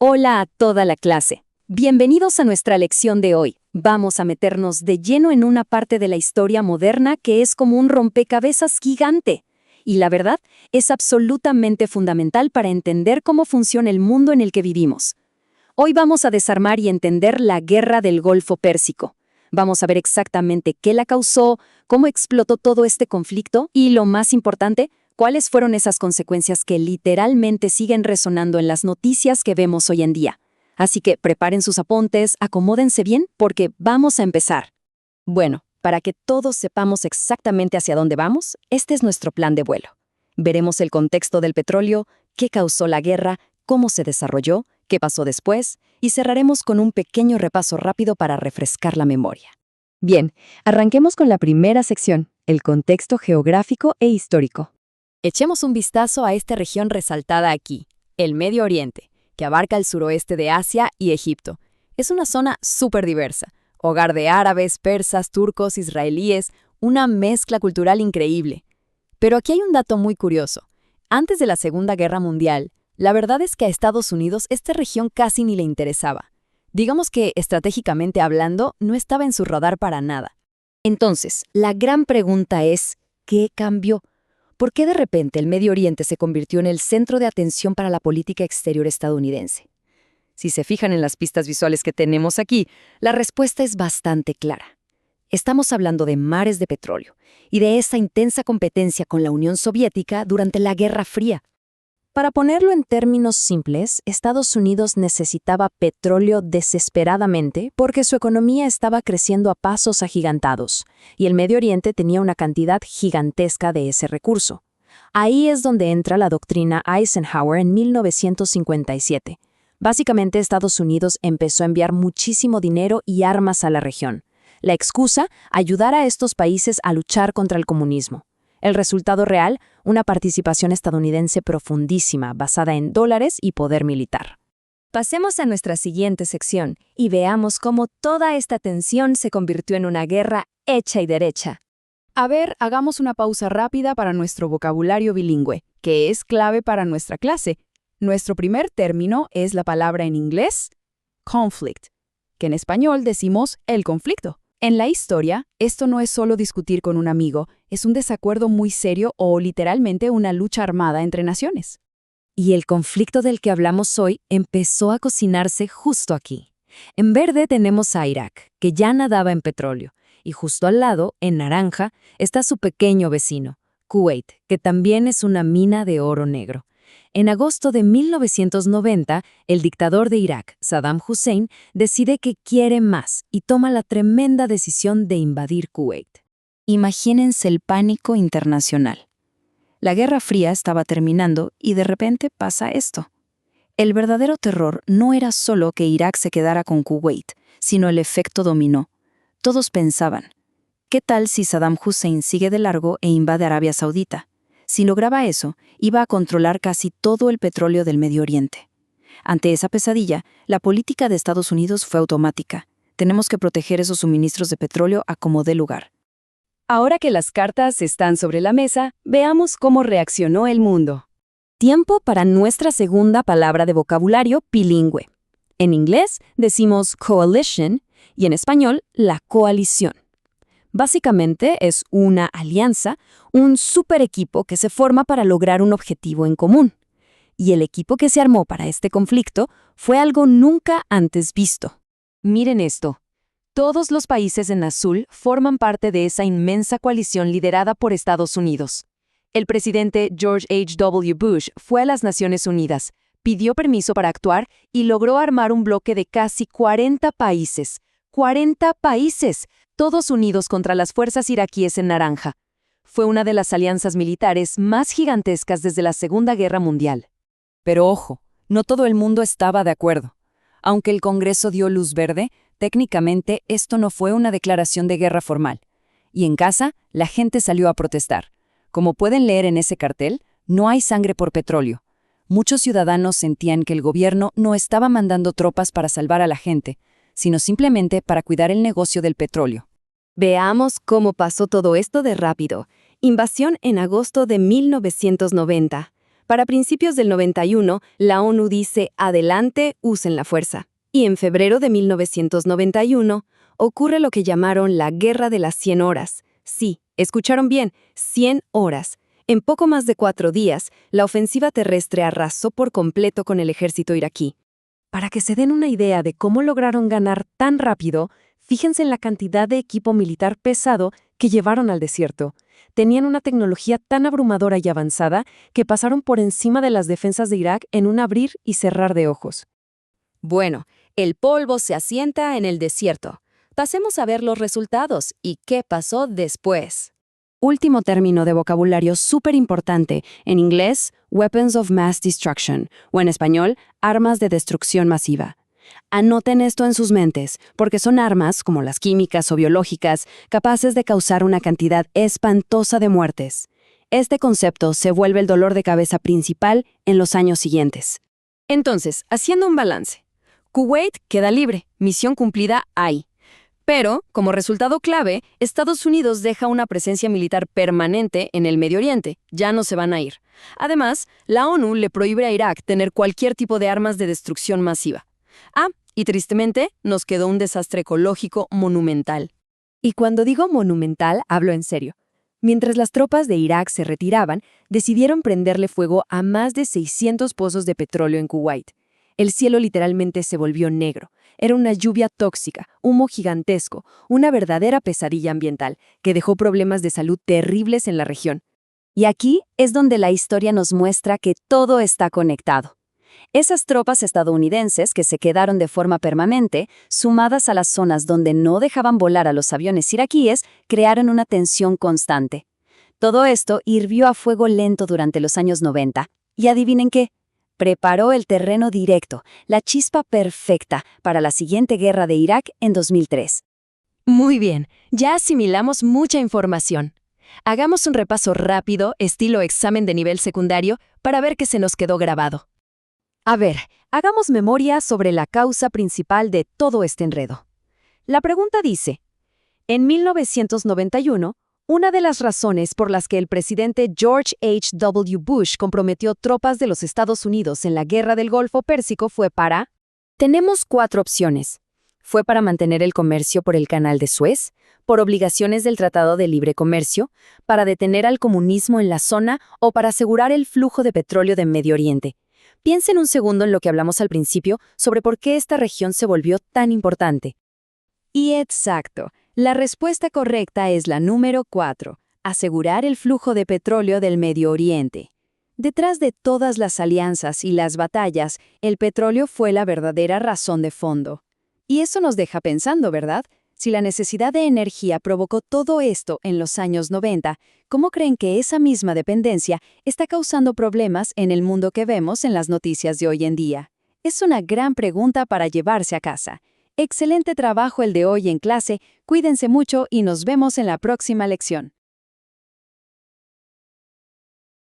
Hola a toda la clase. Bienvenidos a nuestra lección de hoy. Vamos a meternos de lleno en una parte de la historia moderna que es como un rompecabezas gigante. Y la verdad, es absolutamente fundamental para entender cómo funciona el mundo en el que vivimos. Hoy vamos a desarmar y entender la Guerra del Golfo Pérsico. Vamos a ver exactamente qué la causó, cómo explotó todo este conflicto y, lo más importante, ¿cuáles fueron esas consecuencias que literalmente siguen resonando en las noticias que vemos hoy en día? Así que preparen sus apuntes, acomódense bien, porque vamos a empezar. Bueno, para que todos sepamos exactamente hacia dónde vamos, este es nuestro plan de vuelo. Veremos el contexto del petróleo, qué causó la guerra, cómo se desarrolló, qué pasó después, y cerraremos con un pequeño repaso rápido para refrescar la memoria. Bien, arranquemos con la primera sección, el contexto geográfico e histórico. Echemos un vistazo a esta región resaltada aquí, el Medio Oriente, que abarca el suroeste de Asia y Egipto. Es una zona súper diversa, hogar de árabes, persas, turcos, israelíes, una mezcla cultural increíble. Pero aquí hay un dato muy curioso. Antes de la Segunda Guerra Mundial, la verdad es que a Estados Unidos esta región casi ni le interesaba. Digamos que, estratégicamente hablando, no estaba en su radar para nada. Entonces, la gran pregunta es, ¿qué cambió? ¿Por qué de repente el Medio Oriente se convirtió en el centro de atención para la política exterior estadounidense? Si se fijan en las pistas visuales que tenemos aquí, la respuesta es bastante clara. Estamos hablando de mares de petróleo y de esa intensa competencia con la Unión Soviética durante la Guerra Fría. Para ponerlo en términos simples, Estados Unidos necesitaba petróleo desesperadamente porque su economía estaba creciendo a pasos agigantados, y el Medio Oriente tenía una cantidad gigantesca de ese recurso. Ahí es donde entra la doctrina Eisenhower en 1957. Básicamente, Estados Unidos empezó a enviar muchísimo dinero y armas a la región. La excusa, ayudar a estos países a luchar contra el comunismo. El resultado real, una participación estadounidense profundísima, basada en dólares y poder militar. Pasemos a nuestra siguiente sección y veamos cómo toda esta tensión se convirtió en una guerra hecha y derecha. A ver, hagamos una pausa rápida para nuestro vocabulario bilingüe, que es clave para nuestra clase. Nuestro primer término es la palabra en inglés, conflict, que en español decimos el conflicto. En la historia, esto no es solo discutir con un amigo, es un desacuerdo muy serio o literalmente una lucha armada entre naciones. Y el conflicto del que hablamos hoy empezó a cocinarse justo aquí. En verde tenemos a Irak, que ya nadaba en petróleo, y justo al lado, en naranja, está su pequeño vecino, Kuwait, que también es una mina de oro negro. En agosto de 1990, el dictador de Irak, Saddam Hussein, decide que quiere más y toma la tremenda decisión de invadir Kuwait. Imagínense el pánico internacional. La Guerra Fría estaba terminando y de repente pasa esto. El verdadero terror no era solo que Irak se quedara con Kuwait, sino el efecto dominó. Todos pensaban, ¿qué tal si Saddam Hussein sigue de largo e invade Arabia Saudita? Si lograba eso, iba a controlar casi todo el petróleo del Medio Oriente. Ante esa pesadilla, la política de Estados Unidos fue automática. Tenemos que proteger esos suministros de petróleo a como dé lugar. Ahora que las cartas están sobre la mesa, veamos cómo reaccionó el mundo. Tiempo para nuestra segunda palabra de vocabulario bilingüe. En inglés decimos coalition y en español la coalición. Básicamente es una alianza, un super equipo que se forma para lograr un objetivo en común. Y el equipo que se armó para este conflicto fue algo nunca antes visto. Miren esto. Todos los países en azul forman parte de esa inmensa coalición liderada por Estados Unidos. El presidente George H.W. Bush fue a las Naciones Unidas, pidió permiso para actuar y logró armar un bloque de casi 40 países. ¡40 países! Todos unidos contra las fuerzas iraquíes en naranja. Fue una de las alianzas militares más gigantescas desde la Segunda Guerra Mundial. Pero ojo, no todo el mundo estaba de acuerdo. Aunque el Congreso dio luz verde, técnicamente esto no fue una declaración de guerra formal. Y en casa, la gente salió a protestar. Como pueden leer en ese cartel, no hay sangre por petróleo. Muchos ciudadanos sentían que el gobierno no estaba mandando tropas para salvar a la gente, sino simplemente para cuidar el negocio del petróleo. Veamos cómo pasó todo esto de rápido. Invasión en agosto de 1990. Para principios del 91, la ONU dice, adelante, usen la fuerza. Y en febrero de 1991, ocurre lo que llamaron la Guerra de las 100 horas. Sí, escucharon bien, 100 horas. En poco más de 4 días, la ofensiva terrestre arrasó por completo con el ejército iraquí. Para que se den una idea de cómo lograron ganar tan rápido, fíjense en la cantidad de equipo militar pesado que llevaron al desierto. Tenían una tecnología tan abrumadora y avanzada que pasaron por encima de las defensas de Irak en un abrir y cerrar de ojos. Bueno, el polvo se asienta en el desierto. Pasemos a ver los resultados y qué pasó después. Último término de vocabulario súper importante, en inglés, Weapons of Mass Destruction, o en español, armas de destrucción masiva. Anoten esto en sus mentes, porque son armas, como las químicas o biológicas, capaces de causar una cantidad espantosa de muertes. Este concepto se vuelve el dolor de cabeza principal en los años siguientes. Entonces, haciendo un balance, Kuwait queda libre, misión cumplida ahí. Pero, como resultado clave, Estados Unidos deja una presencia militar permanente en el Medio Oriente, ya no se van a ir. Además, la ONU le prohíbe a Irak tener cualquier tipo de armas de destrucción masiva. Y tristemente, nos quedó un desastre ecológico monumental. Y cuando digo monumental, hablo en serio. Mientras las tropas de Irak se retiraban, decidieron prenderle fuego a más de 600 pozos de petróleo en Kuwait. El cielo literalmente se volvió negro. Era una lluvia tóxica, humo gigantesco, una verdadera pesadilla ambiental que dejó problemas de salud terribles en la región. Y aquí es donde la historia nos muestra que todo está conectado. Esas tropas estadounidenses que se quedaron de forma permanente, sumadas a las zonas donde no dejaban volar a los aviones iraquíes, crearon una tensión constante. Todo esto hirvió a fuego lento durante los años 90. Y adivinen qué, preparó el terreno directo, la chispa perfecta para la siguiente guerra de Irak en 2003. Muy bien, ya asimilamos mucha información. Hagamos un repaso rápido, estilo examen de nivel secundario, para ver qué se nos quedó grabado. A ver, hagamos memoria sobre la causa principal de todo este enredo. La pregunta dice, en 1991, una de las razones por las que el presidente George H. W. Bush comprometió tropas de los Estados Unidos en la Guerra del Golfo Pérsico fue para... Tenemos 4 opciones. Fue para mantener el comercio por el Canal de Suez, por obligaciones del Tratado de Libre Comercio, para detener al comunismo en la zona o para asegurar el flujo de petróleo de Medio Oriente. Piensen un segundo en lo que hablamos al principio sobre por qué esta región se volvió tan importante. Y exacto, la respuesta correcta es la número 4, asegurar el flujo de petróleo del Medio Oriente. Detrás de todas las alianzas y las batallas, el petróleo fue la verdadera razón de fondo. Y eso nos deja pensando, ¿verdad? Si la necesidad de energía provocó todo esto en los años 90, ¿cómo creen que esa misma dependencia está causando problemas en el mundo que vemos en las noticias de hoy en día? Es una gran pregunta para llevarse a casa. Excelente trabajo el de hoy en clase, cuídense mucho y nos vemos en la próxima lección.